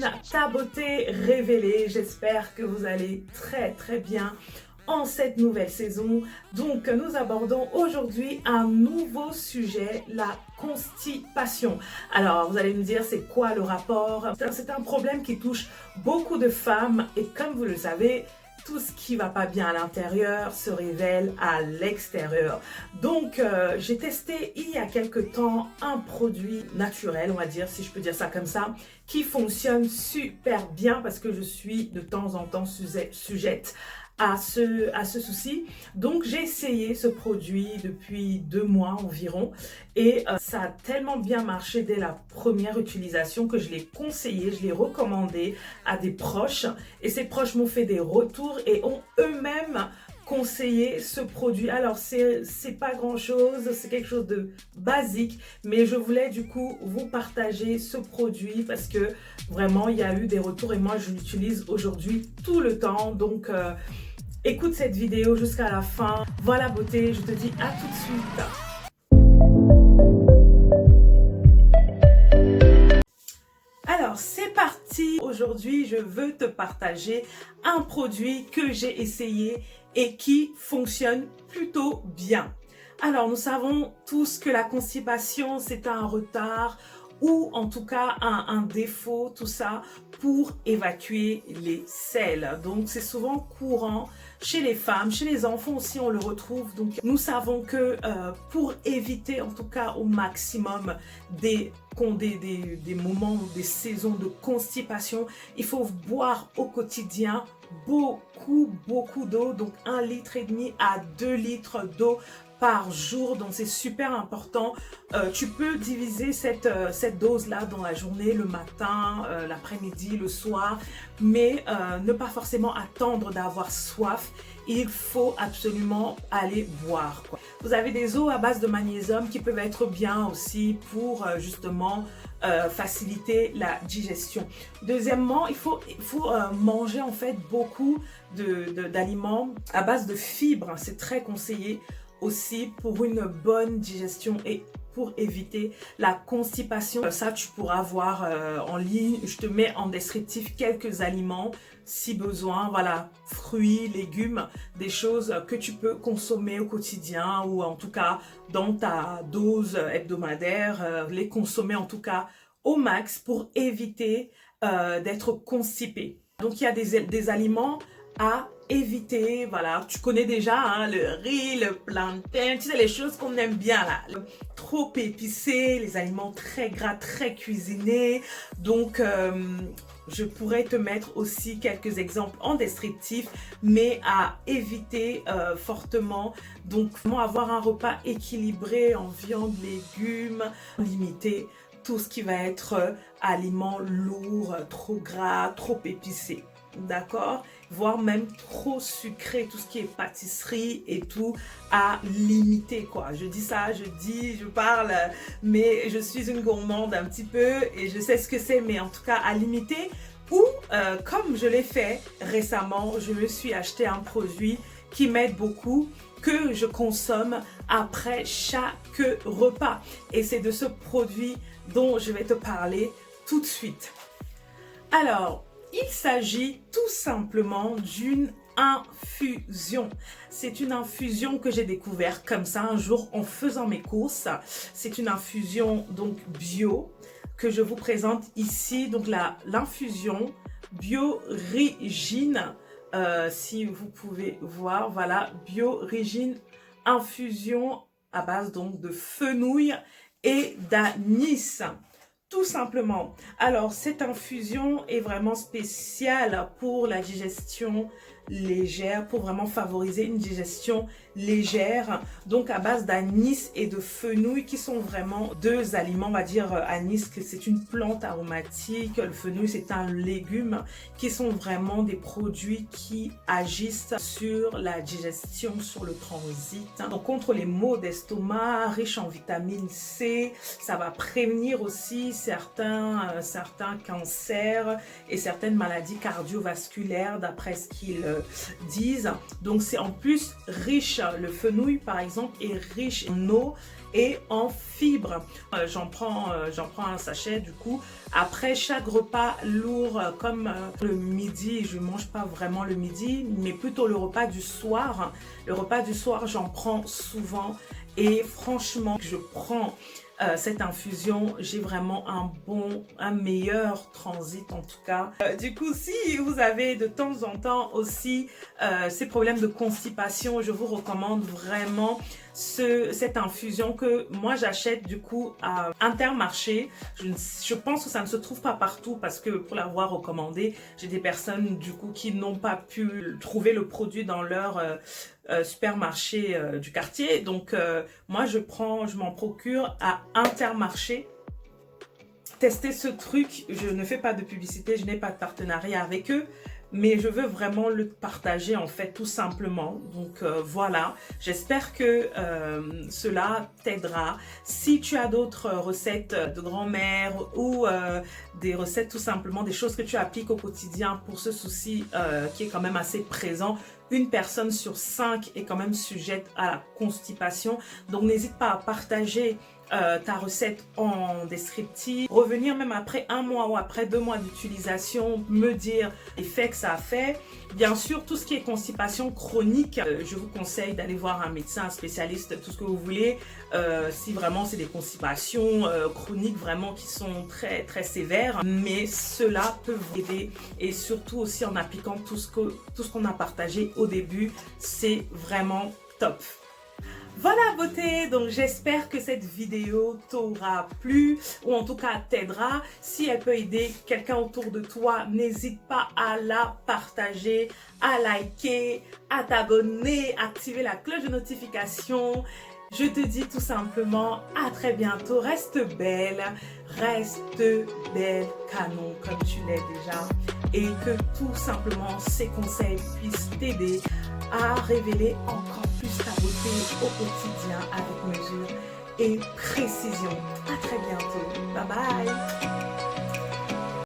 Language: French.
chaîne Ta beauté révélée. J'espère que vous allez très bien en cette nouvelle saison. Donc nous abordons aujourd'hui un nouveau sujet, la constipation. Alors vous allez me dire c'est quoi le rapport? C'est un problème qui touche beaucoup de femmes et comme vous le savez, tout ce qui va pas bien à l'intérieur se révèle à l'extérieur. Donc j'ai testé il y a quelque temps un produit naturel, on va dire, si je peux dire ça comme ça, qui fonctionne super bien parce que je suis de temps en temps sujette à ce souci. Donc j'ai essayé ce produit depuis 2 mois environ et ça a tellement bien marché dès la première utilisation que je l'ai conseillé, je l'ai recommandé à des proches et ces proches m'ont fait des retours et ont eux-mêmes conseillé ce produit. Alors c'est pas grand chose, c'est quelque chose de basique, mais je voulais du coup vous partager ce produit parce que vraiment il y a eu des retours et moi je l'utilise aujourd'hui tout le temps. Donc écoute cette vidéo jusqu'à la fin. Voilà beauté, je te dis à tout de suite. Alors c'est parti, aujourd'hui je veux te partager un produit que j'ai essayé et qui fonctionne plutôt bien. Alors nous savons tous que la constipation c'est un retard ou en tout cas un défaut, tout ça pour évacuer les selles. Donc c'est souvent courant chez les femmes, chez les enfants aussi on le retrouve. Donc nous savons que pour éviter en tout cas au maximum des moments, des saisons de constipation, il faut boire au quotidien beaucoup d'eau, donc 1,5 litre à 2 litres d'eau par jour, donc c'est super important. Tu peux diviser cette dose-là dans la journée, le matin, l'après-midi, le soir, mais ne pas forcément attendre d'avoir soif. Il faut absolument aller boire, quoi. Vous avez des eaux à base de magnésium qui peuvent être bien aussi pour justement faciliter la digestion. Deuxièmement, il faut manger en fait beaucoup d'aliments à base de fibres. C'est très conseillé aussi pour une bonne digestion et pour éviter la constipation. Ça, tu pourras voir en ligne. Je te mets en descriptif quelques aliments si besoin. Voilà, fruits, légumes, des choses que tu peux consommer au quotidien ou en tout cas dans ta dose hebdomadaire. Les consommer en tout cas au max pour éviter d'être constipé. Donc, il y a des aliments à éviter, voilà, tu connais déjà hein, le riz, le plantain, tu sais les choses qu'on aime bien là, trop épicé, les aliments très gras, très cuisinés. Donc je pourrais te mettre aussi quelques exemples en descriptif, mais à éviter fortement. Donc comment avoir un repas équilibré en viande, légumes, limiter tout ce qui va être aliments lourds, trop gras, trop épicés. D'accord, voire même trop sucré, tout ce qui est pâtisserie et tout à limiter quoi. Je dis ça, je parle, mais je suis une gourmande un petit peu et je sais ce que c'est, mais en tout cas à limiter. Ou comme je l'ai fait récemment, je me suis acheté un produit qui m'aide beaucoup, que je consomme après chaque repas et c'est de ce produit dont je vais te parler tout de suite. Alors il s'agit tout simplement d'une infusion. C'est une infusion que j'ai découvert comme ça un jour en faisant mes courses. C'est une infusion donc bio que je vous présente ici. Donc l'infusion Biorigine, si vous pouvez voir, voilà, Biorigine infusion à base donc de fenouil et d'anis. Tout simplement. Alors, cette infusion est vraiment spéciale pour la digestion légère, pour vraiment favoriser une digestion légère. Donc, à base d'anis et de fenouil qui sont vraiment deux aliments, on va dire anis, que c'est une plante aromatique, le fenouil c'est un légume, qui sont vraiment des produits qui agissent sur la digestion, sur le transit. Donc, contre les maux d'estomac, riche en vitamine C, ça va prévenir aussi certains cancers et certaines maladies cardiovasculaires d'après ce qu'ils disent. Donc c'est en plus riche, le fenouil par exemple est riche en eau et en fibres. J'en prends un sachet du coup. Après chaque repas lourd comme le midi, je ne mange pas vraiment le midi, mais plutôt le repas du soir. Le repas du soir, j'en prends souvent et franchement, je prends cette infusion, j'ai vraiment un meilleur transit en tout cas. Du coup, si vous avez de temps en temps aussi ces problèmes de constipation, je vous recommande vraiment cette infusion que moi j'achète du coup à Intermarché. Je pense que ça ne se trouve pas partout parce que pour l'avoir recommandé, j'ai des personnes du coup qui n'ont pas pu trouver le produit dans leur supermarché du quartier. Donc moi je m'en procure à Intermarché. Tester ce truc, je ne fais pas de publicité, je n'ai pas de partenariat avec eux, mais je veux vraiment le partager en fait tout simplement. Donc voilà, j'espère que cela t'aidera. Si tu as d'autres recettes de grand-mère ou des recettes tout simplement, des choses que tu appliques au quotidien pour ce souci qui est quand même assez présent, une personne sur 5 est quand même sujette à la constipation. Donc n'hésite pas à partager ta recette en descriptif, revenir même après 1 mois ou après 2 mois d'utilisation, me dire l'effet que ça a fait. Bien sûr, tout ce qui est constipation chronique, je vous conseille d'aller voir un médecin, un spécialiste, tout ce que vous voulez. Si vraiment c'est des constipations chroniques vraiment qui sont très très sévères, mais cela peut vous aider et surtout aussi en appliquant tout ce qu'on a partagé au début, c'est vraiment top. Voilà beauté, donc j'espère que cette vidéo t'aura plu ou en tout cas t'aidera. Si elle peut aider quelqu'un autour de toi, n'hésite pas à la partager, à liker, à t'abonner, activer la cloche de notification. Je te dis tout simplement à très bientôt. Reste belle canon comme tu l'es déjà et que tout simplement ces conseils puissent t'aider à révéler encore plus ta beauté au quotidien avec mesure et précision. À très bientôt. Bye bye.